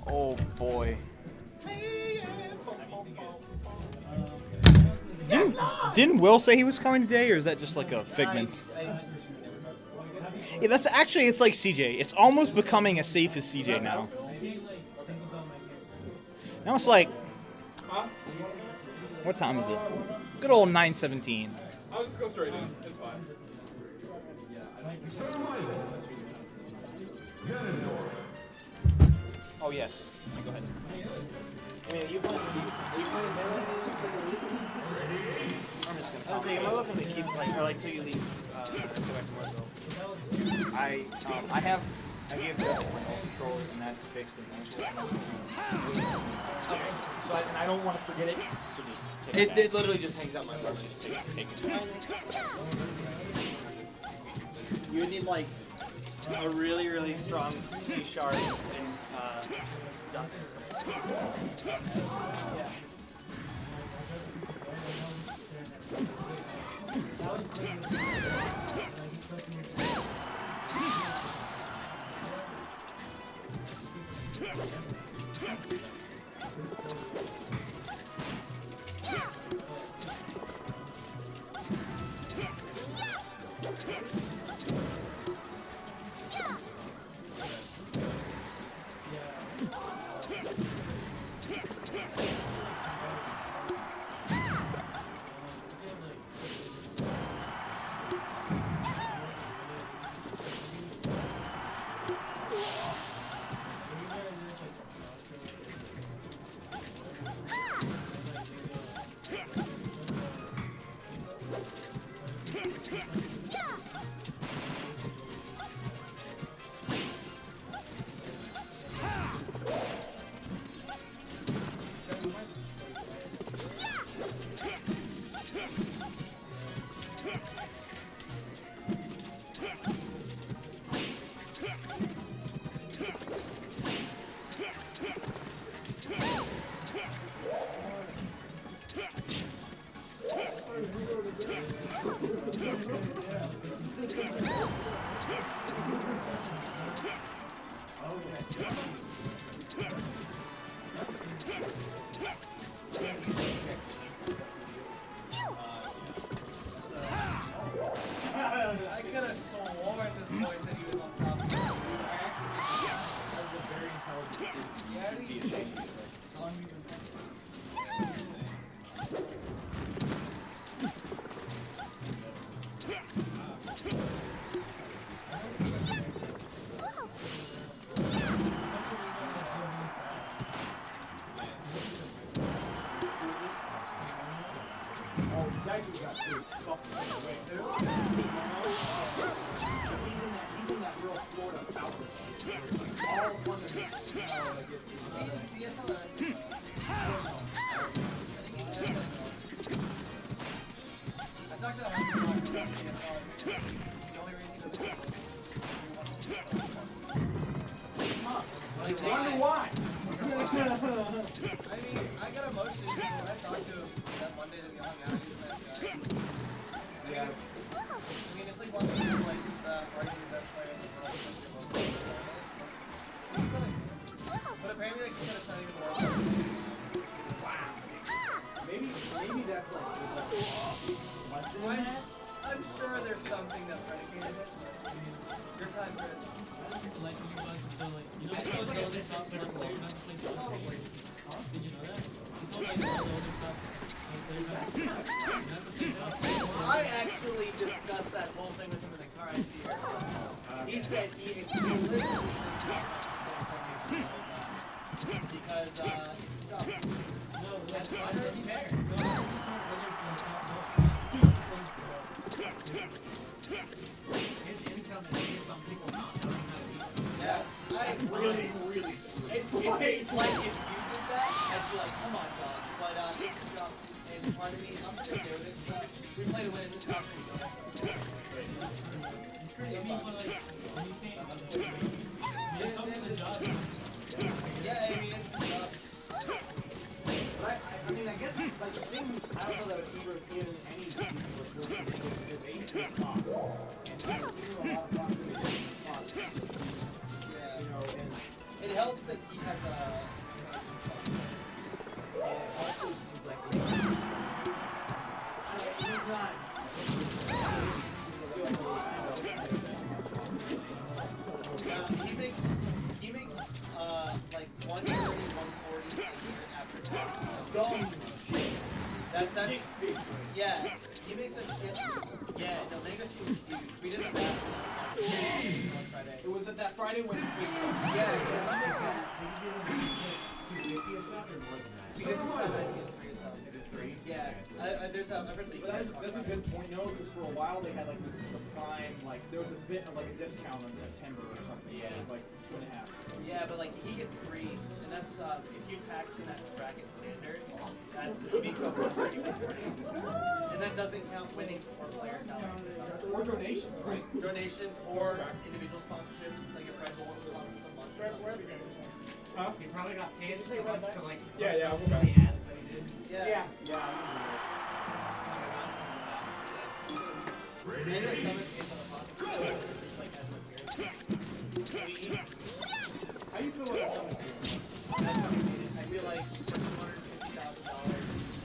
Oh boy. Didn't Will say he was coming today, or is that just like a figment? Yeah, that's actually, it's like CJ. It's almost becoming as safe as CJ now. Now it's like, what time is it? Good old 9:17. I'll just go straight in. It's fine. Oh yes. Go ahead. I mean, are you playing Melee? I'm just gonna. I was saying, am I looking to keep like till you leave? Go back to Marshall. I gave Justin my old controller, and that's fixed eventually. Okay. So I don't want to forget it. So just take It literally just hangs out my brother. Just take it back. You would need like a really, really strong C# and duck. Yeah. I actually discussed that whole thing with him in the car. He said he explicitly because no, that's fine. That's fair. His income is based on people not knowing how to eat. Yes, I really. If you did that, I'd be like, come on, dog. But it's a job, and part of me, I'm gonna do it. We play to win in this house. Yeah, I mean, it's a job. But I mean, I guess, like, the thing, I don't know that it's either in any team was really good. It's 8 to 5. And we do a lot of fun to the yeah. You know, and it helps. helps that he has a. He makes like 130, 140 a year after tax. That's yeah. He makes a shit. Yeah, no, Mega Street was huge. We did the math on Friday. It was that Friday when it was yes. Yeah, there's a But that's a good point, because for a while they had like the prime, like there was a bit of like a discount on September or something. Yeah, it was like 2.5. Yeah, but like he gets 3, and that's if you tax in that bracket standard, that's he makes over 30, and that doesn't count winnings or player salary. Or donations, right? Donations or individual sponsorships, like if Red Bull was costing some money. Where are we going this one? Huh? He probably got paid so much for like Yeah, silly ads that he did. Yeah. How do you feel about Summit Series? I feel like for $250,000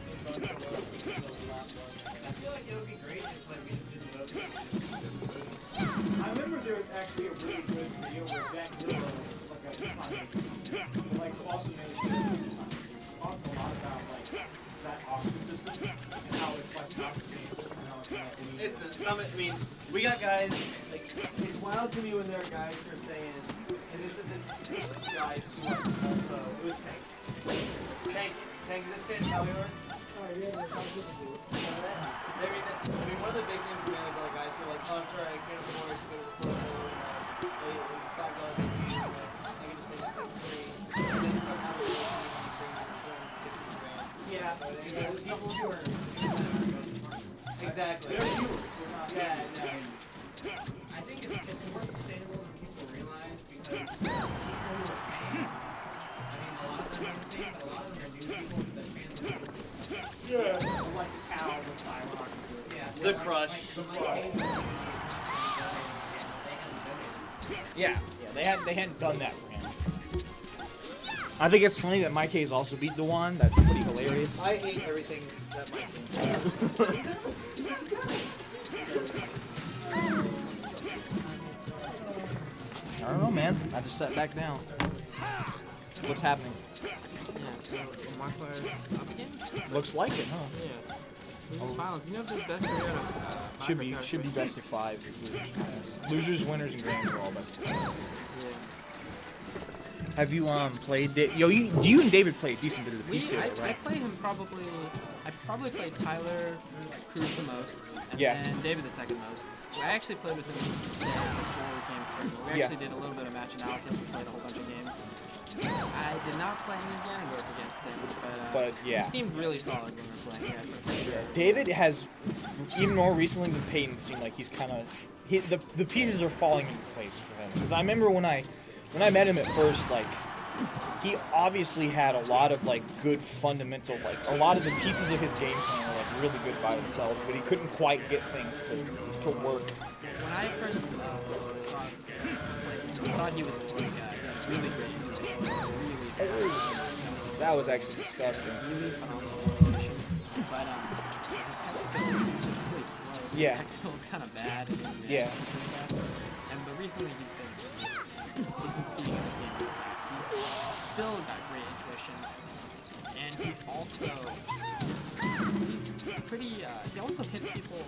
in both of those, we could go a lot more. I feel like it would be great if like we just vote. I remember there was actually a really good video where Jack Miller, like a like also talked a lot about like that auction system and how it's like not the same and how it's not It's a Summit. I mean, we got guys like It's wild to me when there are guys who are saying, and this isn't guys who are also, it was tanks. Tank is this how yours? Oh, yeah, that's how good it is. I mean, one of the big things we have is all guys who are like, oh, I'm sorry, I can't afford to go to the football. It's not going to be I can just make it for free. And then somehow we bring $250,000. Yeah, there's people who are Exactly. they're viewers, we're not Yeah, viewers. no. I think it's more sustainable than people realize because people who are paying, I mean, a lot of them are the same, but a lot of them are new people that fans are Yeah. Like the cow, the Cyrox. yeah, The Crush. Yeah, they hadn't done that for him. I think it's funny that Mike Hayes also beat Dewan. That's pretty hilarious. I hate everything that Mike thinks. I don't know, man. I just sat back down. What's happening? Yeah, so Marklar's up again? Looks like it, huh? Yeah. Losers finals. You know if there's best three out of 5 Should be best of 5. It's losers, finals. Losers, winners, and grands are all best of 5. Yeah. Have you played? Do you and David play a decent bit of the piece I together, right? played him probably. I probably played Tyler Cruz the most, and Yeah. then David the second most. I actually played with him before we came through. We Yeah. actually did a little bit of match analysis. We played a whole bunch of games. I did not play him again and work against him, But, yeah. he seemed really solid when we were playing. Yeah, for sure. David has, even more recently than Peyton, seemed like he's kind of the pieces are falling into place for him. Because I remember when I met him at first, like he obviously had a lot of like good fundamental, like a lot of the pieces of his game plan were like really good by themselves, but he couldn't quite get things to work. When I first thought he was a great guy, really great, really fast, That was actually disgusting. really phenomenal motion. But his tech skill was just really slow. His Yeah. tech skill was kind of bad. And Yeah. really fast. But recently he's been speeding up his game really fast. He's still got great intuition, and he also he's pretty. He also hits people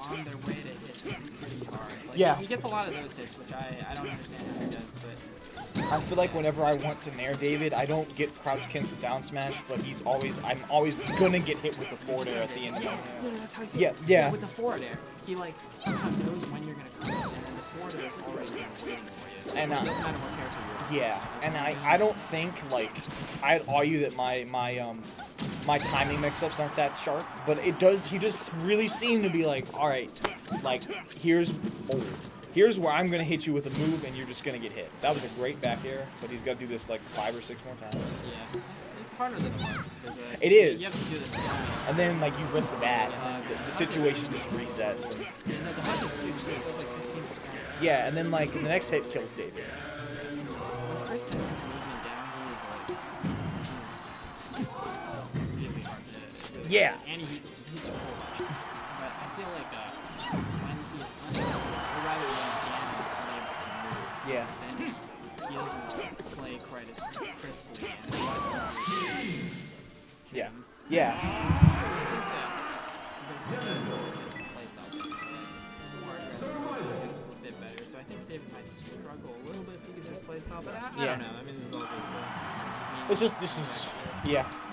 on their way to hit pretty hard. Like, Yeah. he gets a lot of those hits, which I don't understand how he does, but. I feel like whenever I want to nair David, I don't get crouch cancel down smash, but I'm always gonna get hit with the forward air at the end. Yeah, that's how I feel. Yeah. With the forward air, he like sometimes knows when you're gonna come in, and then the forward air is already waiting for you. And, it doesn't matter what character you're. Yeah, and I don't think like I'd argue that my timing mix-ups aren't that sharp, but he does really seem to be like, all right, like here's where I'm gonna hit you with a move and you're just gonna get hit. That was a great back air, but he's got to do this like 5 or 6 more times. Yeah, it's harder than it looks. It is. You have to do this. And then like you rip the bat, and then the situation just resets. And, The hunt is huge too. It's like 15%. yeah, and then like the next hit kills David. When Chris Yeah. And he just hits a whole bunch. But I feel like when he's unable, or rather when Ganon is unable to move, Yeah. then he doesn't play quite as crisply and it's a lot easier to Yeah. him. Yeah. I think that there's a different playstyle that more aggressive, a bit better. So I think David might struggle a little bit because of his playstyle, but I Yeah. don't know. I mean, this is all good. I mean,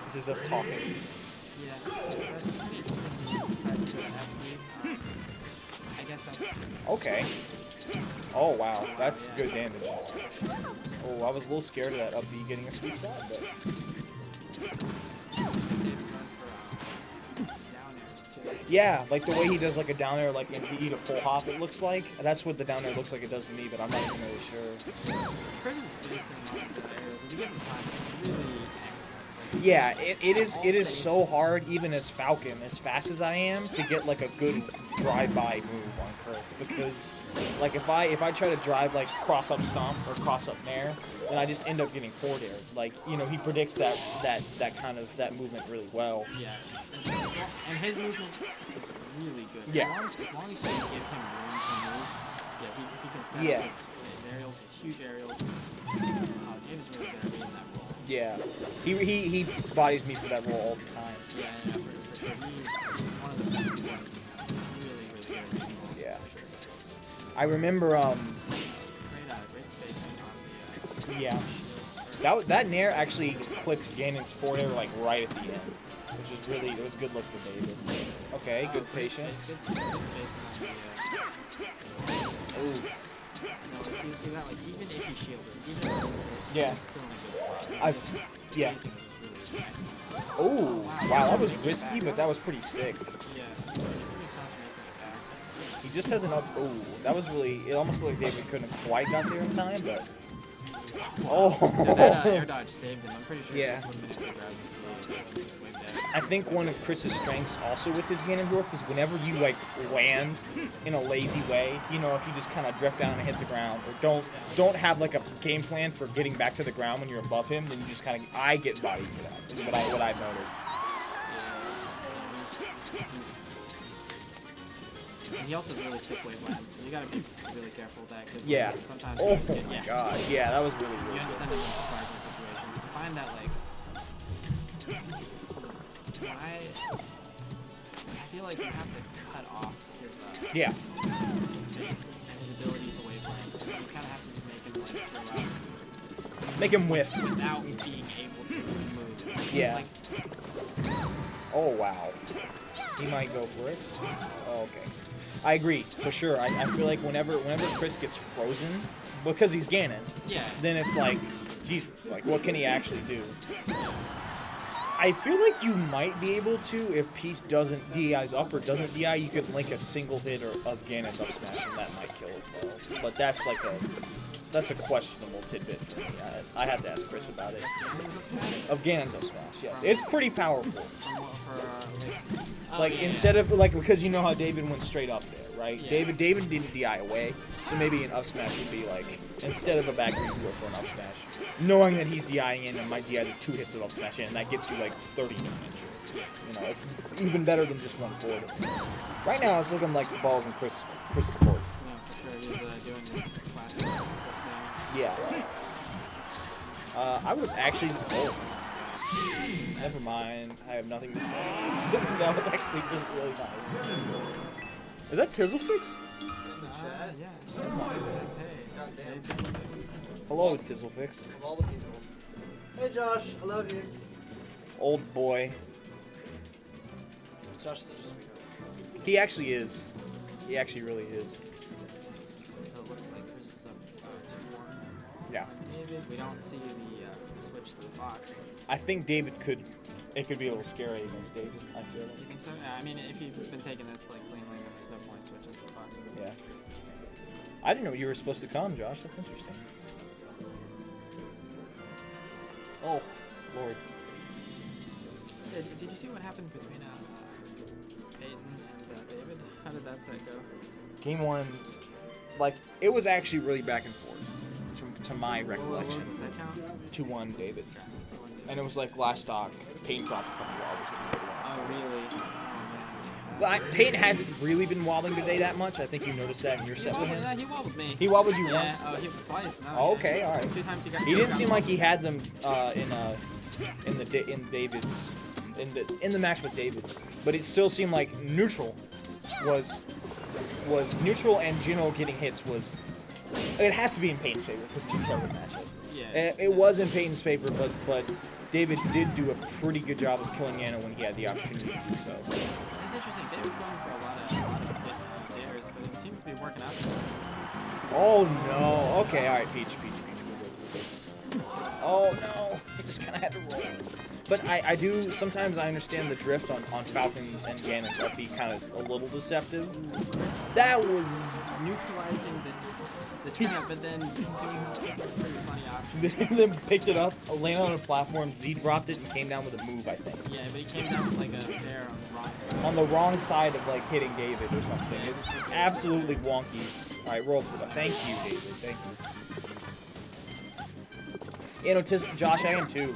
This is us talking. yeah, but pretty interesting. Besides the FD, I guess that's Okay. Oh wow, that's good damage. Oh, I was a little scared of that up B getting a sweet spot, but David run for down airs too. yeah, like the way he does like a down air, like in he eat a full hop, it looks like. That's what the down air looks like it does to me, but I'm not even really sure. Present spacing on these areas, if you give him time, it's really excellent. Like, Yeah, it is so hard, even as Falcon, as fast as I am, to get like a good drive-by move on Chris, because like if I try to drive like cross up stomp or cross up nair, then I just end up getting forward air. Like, you know, he predicts that kind of that movement really well. yeah, and his movement is really good. Yeah. As long as you give him room to move, yeah, he can set Yeah. up his aerials, his huge aerials. David's really good at reading that role. Yeah, he bodies me for that role all the time. Yeah, for sure. He's one of the best players. Really good at reading roles, Yeah. for sure. I remember Great spacing on the yeah, shield. that nair actually clipped Ganon's forward air like right at the end, which is really, it was good look for David. Okay, good patience. Good spacing on the Oof. no, see that, like, even if he shielded, even if he Yeah. he's still in a good spot. Yeah. Spacing was just really excellent. Oh, wow, that was risky, but that was pretty sick. Yeah, pretty tough making it back. He just has an up. Oh, that was really. It almost looked like David couldn't have quite got there in time, but. Oh. That air dodge saved him. I'm pretty sure Yeah. he just 1 minute to grab the wing dash. I think one of Chris's strengths also with his Ganondorf is whenever you like land in a lazy way, you know, if you just kind of drift down and hit the ground, or don't have like a game plan for getting back to the ground when you're above him, then you just kind of, I get bodied for that. Is what I've noticed. And he also has really sick wave lands, so you gotta be really careful with that. Cause Yeah. like, sometimes Oh you just get, my yeah. gosh, yeah, that was really You really understand good. that in surprising situations. I find that like when I feel like you have to cut off his Yeah, his space and his ability to wave land. You kind of have to just make him like throw out make him whiff. without being able to move. Yeah. Like, Oh wow, he might go for it. Oh, okay, I agree for sure. I feel like whenever Chris gets frozen because he's Ganon, yeah. then it's like, Jesus, like what can he actually do? I feel like you might be able to if Peach doesn't DI's up or doesn't DI, you could link a single hit of Ganon's up smash and that might kill as well. But that's a questionable tidbit for me. I have to ask Chris about it. Of Ganon's up smash, yes, it's pretty powerful. Like instead of like, because you know how David went straight up there, right? Yeah. David didn't DI away, so maybe an up smash would be like, instead of a back green, you go for an up smash, knowing that he's DIing in and might DI the 2 hits of up smash in, and that gets you like 30 damage. You know, it's even better than just one forward. Right now, it's looking like the ball's in Chris's court. Yeah, for sure. He's doing this classic Chris thing. Yeah. I would have actually. Oh. Never mind. I have nothing to say. That was actually just really nice. Is that Tizzlefix? Yeah. It says, hey, hey, Tizzlefix. Hello, Tizzlefix. Of all the people. Hey Josh, I love you. Old boy. Josh is such a sweetheart. He actually is. He actually really is. So it looks like Chris is up 2-1. Yeah. David, we don't see the switch to the Fox. I think David could. It could be a little scary against David. I feel You like. think so? Yeah, I mean, if he's been taking this like cleanly, then there's no point switching to the Fox. Yeah. I didn't know you were supposed to come, Josh. That's interesting. Oh, Lord. Did you see what happened between Peyton and David? How did that set go? Game 1, like, it was actually really back and forth to my What was recollection. the set count? 2-1 David. And it was like last stock. Payne dropped a couple wobbles in the last Oh, stock. really? Oh, man. Well, Payne hasn't really been wobbling today that much. I think you noticed that in your set with him. Yeah, he wobbled me. He wobbled you Yeah, once? twice. No, Oh, yeah. okay, all right. 2 times he got. He didn't seem like he had them in David's in the match with David, but it still seemed like neutral was neutral, and Gino getting hits was. It has to be in Payne's favor because it's a terrible matchup. Yeah. It was in Payne's favor, but David did do a pretty good job of killing Yano when he had the opportunity to do so. It's interesting. David's going for a lot of dares, but it seems to be working out. Oh no! Okay, all right, Peach. Oh no! He just kind of had to roll. But I do sometimes I understand the drift on Falcons and Ganon's FP kind of a little deceptive. That was Neutralizing the turnout, but then taking a pretty funny option. then picked it up, landed on a platform, Z dropped it, and came down with a move, I think. Yeah, but he came down with like a fair on the wrong side. On the wrong side of like hitting David or something. It's absolutely wonky. All right, roll. Thank you, David. Thank you. You know, Josh, I am too.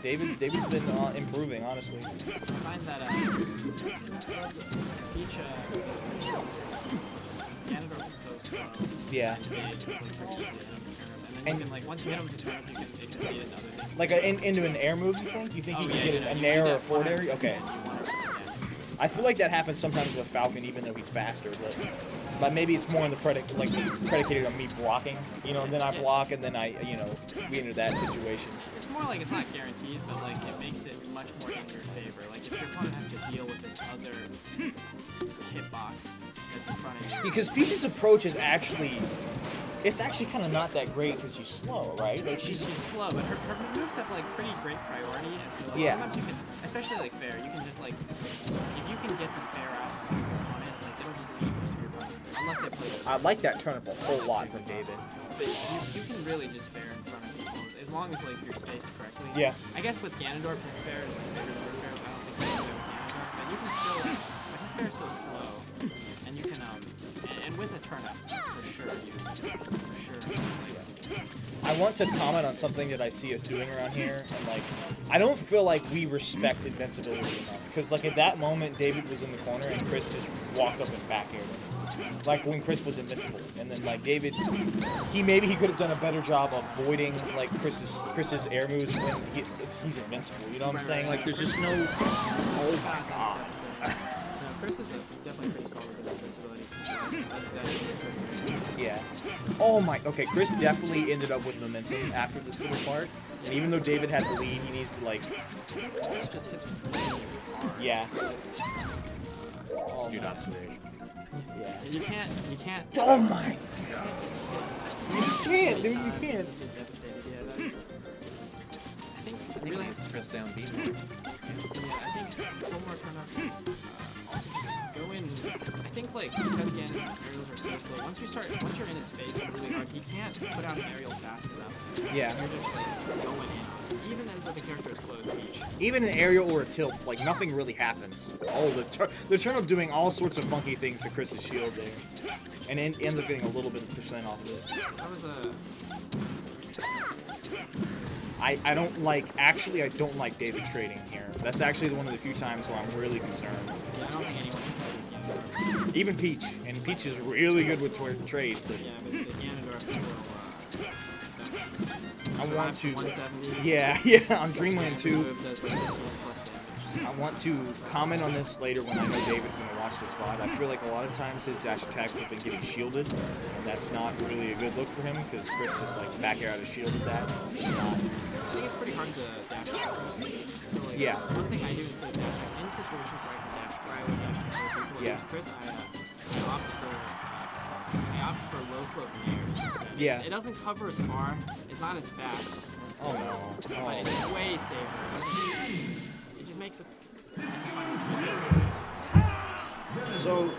David's been improving, honestly. I find that Peach Ganondorf is so slow. Yeah. And it's like pretty easy to hit him. And then you can, like, once you hit him with the turnip, it can be another thing. Like into an air move, you think? You think you can get an air or a forward air? Okay. I feel like that happens sometimes with Falcon, even though he's faster. But maybe it's more in the predicated on me blocking, you know, and then I block, and then we enter that situation. It's more like it's not guaranteed, but like it makes it much more in your favor. Like if your opponent has to deal with this other hitbox that's in front of you. Because Peach's approach is actually kind of not that great because she's slow, right? Like She's slow, but her moves have like pretty great priority, and so like Yeah. sometimes you can, especially like fair, you can just like if you can get the fair out from your opponent, like it'll just lead most of your opponent. Unless they play it. I like that turnip a whole lot from David. But you can really just fair in front of people as long as like you're spaced correctly. Yeah. I guess with Ganondorf, his fair is like bigger than your fair, so I don't think you can do it with Ganondorf. But you can still, but his fair is so slow, and you can and with a turnip for sure, it's like. I want to comment on something that I see us doing around here, and like, I don't feel like we respect invincibility enough. Because like at that moment, David was in the corner, and Chris just walked up and back-aired him. Like when Chris was invincible, and then like David, maybe he could have done a better job of avoiding like Chris's air moves when he's invincible. You know what I'm saying? Like there's just no. Oh my god. No, Chris is definitely pretty solid with invincibility. Yeah. Oh my. Okay, Chris definitely ended up with momentum after this little part, and even though David had the lead, he needs to like. Chris just hits really hard. Yeah. Astute observation. Yeah. You can't. Oh my god. You just can't, dude. You can't. Just get devastated. Yeah, I think I think really he has to press down B. Yeah, I think one more turn-ups. Also, just go in. I think like because Ganon's aerials are so slow. Once you're in his face really hard, he can't put out an aerial fast enough. Yeah. You're just like going in, even with the character as slow as Peach. Even an aerial or a tilt, like nothing really happens. Oh, the turnip doing all sorts of funky things to Chris's shield there, and ends up getting a little bit of percent off of it. That was I don't like. Actually, I don't like David trading here. That's actually one of the few times where I'm really concerned. yeah. I don't think anyone can play Ganondorf. Even Peach, and Peach is really good with trades, but Yeah, but the Ganondorf will. I want to. 170. Yeah, on Dreamland 2. Move does like 15 plus damage. I want to comment on this later when I know David's going to watch this VOD. I feel like a lot of times his dash attacks have been getting shielded, and that's not really a good look for him because Chris just like back air out of shield with that. It's just not. I think it's pretty hard to dash attack Chris. So like, Yeah. one thing I do instead of dash attacks, in situations where I can dash, where I would dash attack people, Yeah. Chris, I opt for low float layers instead. Yeah. It doesn't cover as far. It's not as fast. Oh no. But Oh. it's way safer. It just makes it. I just find it So